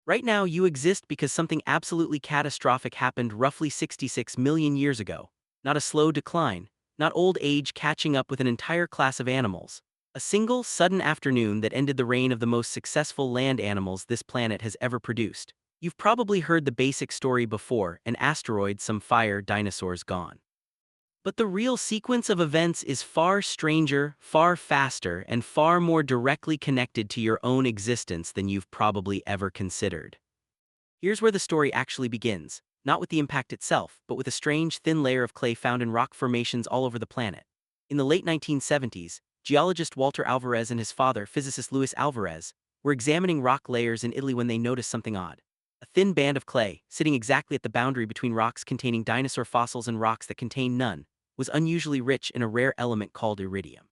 Right now, you exist because something absolutely catastrophic happened roughly 66 million years ago. Not a slow decline, not old age catching up with an entire class of animals. A single, sudden afternoon that ended the reign of the most successful land animals this planet has ever produced. You've probably heard the basic story before: an asteroid, some fire, dinosaurs gone. But the real sequence of events is far stranger, far faster, and far more directly connected to your own existence than you've probably ever considered. Here's where the story actually begins, not with the impact itself, but with a strange, thin layer of clay found in rock formations all over the planet. In the late 1970s, geologist Walter Alvarez and his father, physicist Luis Alvarez, were examining rock layers in Italy when they noticed something odd. A thin band of clay, sitting exactly at the boundary between rocks containing dinosaur fossils and rocks that contain none, was unusually rich in a rare element called iridium.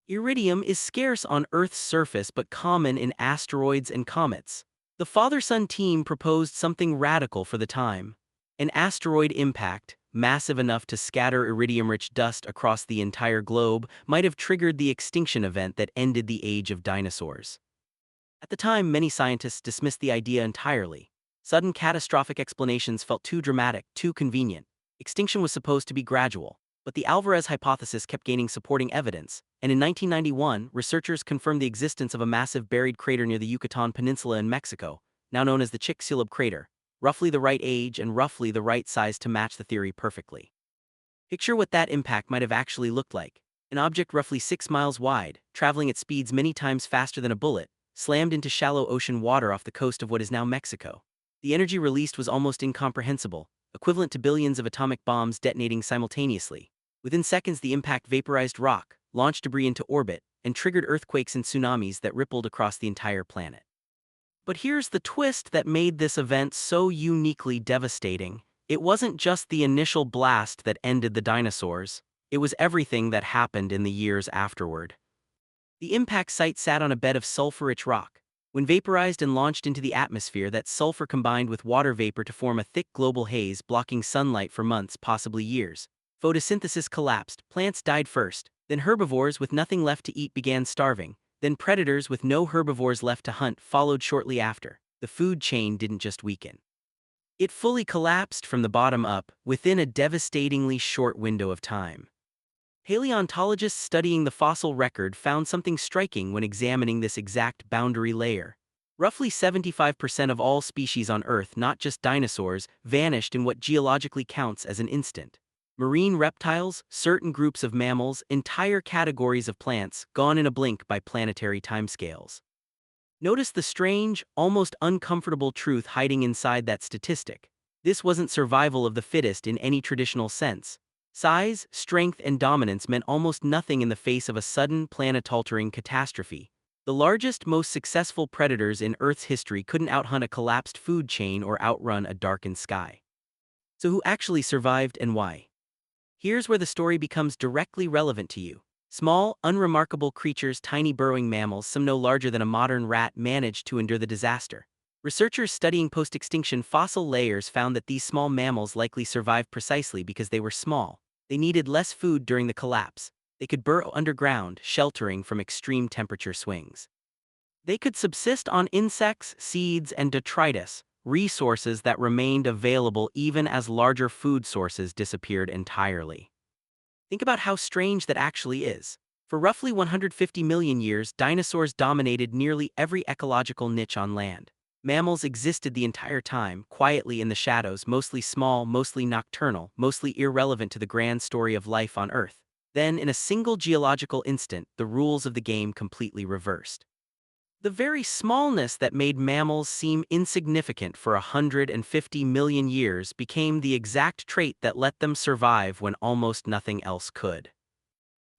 Iridium is scarce on Earth's surface but common in asteroids and comets. The father-son team proposed something radical for the time: an asteroid impact, massive enough to scatter iridium-rich dust across the entire globe, might have triggered the extinction event that ended the age of dinosaurs. At the time, many scientists dismissed the idea entirely. Sudden catastrophic explanations felt too dramatic, too convenient. Extinction was supposed to be gradual, but the Alvarez hypothesis kept gaining supporting evidence, and in 1991, researchers confirmed the existence of a massive buried crater near the Yucatan Peninsula in Mexico, now known as the Chicxulub crater, roughly the right age and roughly the right size to match the theory perfectly. Picture what that impact might have actually looked like. An object roughly 6 miles wide, traveling at speeds many times faster than a bullet, slammed into shallow ocean water off the coast of what is now Mexico. The energy released was almost incomprehensible, equivalent to billions of atomic bombs detonating simultaneously. Within seconds, the impact vaporized rock, launched debris into orbit, and triggered earthquakes and tsunamis that rippled across the entire planet. But here's the twist that made this event so uniquely devastating. It wasn't just the initial blast that ended the dinosaurs, it was everything that happened in the years afterward. The impact site sat on a bed of sulfur-rich rock. When vaporized and launched into the atmosphere, that sulfur combined with water vapor to form a thick global haze, blocking sunlight for months, possibly years. Photosynthesis collapsed, plants died first, then herbivores with nothing left to eat began starving, then predators with no herbivores left to hunt followed shortly after. The food chain didn't just weaken. It fully collapsed from the bottom up, within a devastatingly short window of time. Paleontologists studying the fossil record found something striking when examining this exact boundary layer. Roughly 75% of all species on Earth, not just dinosaurs, vanished in what geologically counts as an instant. Marine reptiles, certain groups of mammals, entire categories of plants, gone in a blink by planetary timescales. Notice the strange, almost uncomfortable truth hiding inside that statistic. This wasn't survival of the fittest in any traditional sense. Size, strength, and dominance meant almost nothing in the face of a sudden, planet-altering catastrophe. The largest, most successful predators in Earth's history couldn't outhunt a collapsed food chain or outrun a darkened sky. So who actually survived and why? Here's where the story becomes directly relevant to you. Small, unremarkable creatures, tiny burrowing mammals, some no larger than a modern rat, managed to endure the disaster. Researchers studying post-extinction fossil layers found that these small mammals likely survived precisely because they were small. They needed less food during the collapse. They could burrow underground, sheltering from extreme temperature swings. They could subsist on insects, seeds, and detritus, resources that remained available even as larger food sources disappeared entirely. Think about how strange that actually is. For roughly 150 million years, dinosaurs dominated nearly every ecological niche on land. Mammals existed the entire time, quietly in the shadows, mostly small, mostly nocturnal, mostly irrelevant to the grand story of life on Earth. Then, in a single geological instant, the rules of the game completely reversed. The very smallness that made mammals seem insignificant for 150 million years became the exact trait that let them survive when almost nothing else could.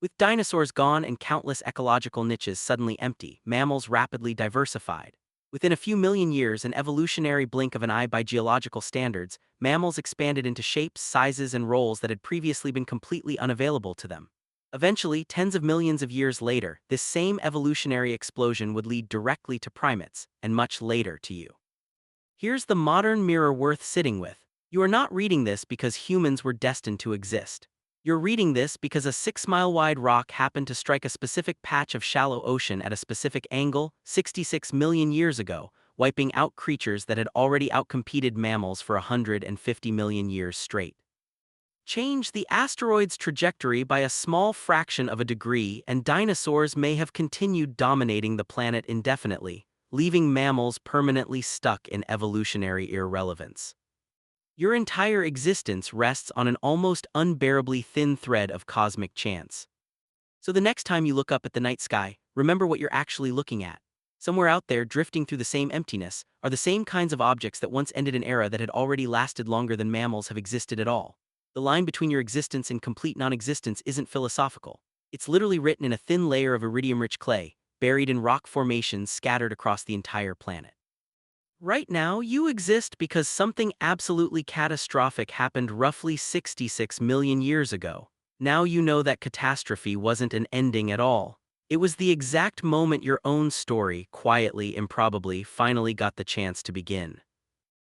With dinosaurs gone and countless ecological niches suddenly empty, mammals rapidly diversified. Within a few million years, an evolutionary blink of an eye by geological standards, mammals expanded into shapes, sizes, and roles that had previously been completely unavailable to them. Eventually, tens of millions of years later, this same evolutionary explosion would lead directly to primates, and much later to you. Here's the modern mirror worth sitting with. You are not reading this because humans were destined to exist. You're reading this because a 6-mile-wide rock happened to strike a specific patch of shallow ocean at a specific angle 66 million years ago, wiping out creatures that had already outcompeted mammals for 150 million years straight. Change the asteroid's trajectory by a small fraction of a degree, and dinosaurs may have continued dominating the planet indefinitely, leaving mammals permanently stuck in evolutionary irrelevance. Your entire existence rests on an almost unbearably thin thread of cosmic chance. So the next time you look up at the night sky, remember what you're actually looking at. Somewhere out there, drifting through the same emptiness, are the same kinds of objects that once ended an era that had already lasted longer than mammals have existed at all. The line between your existence and complete non-existence isn't philosophical. It's literally written in a thin layer of iridium-rich clay, buried in rock formations scattered across the entire planet. Right now, you exist because something absolutely catastrophic happened roughly 66 million years ago. Now you know that catastrophe wasn't an ending at all. It was the exact moment your own story, quietly, improbably, finally got the chance to begin.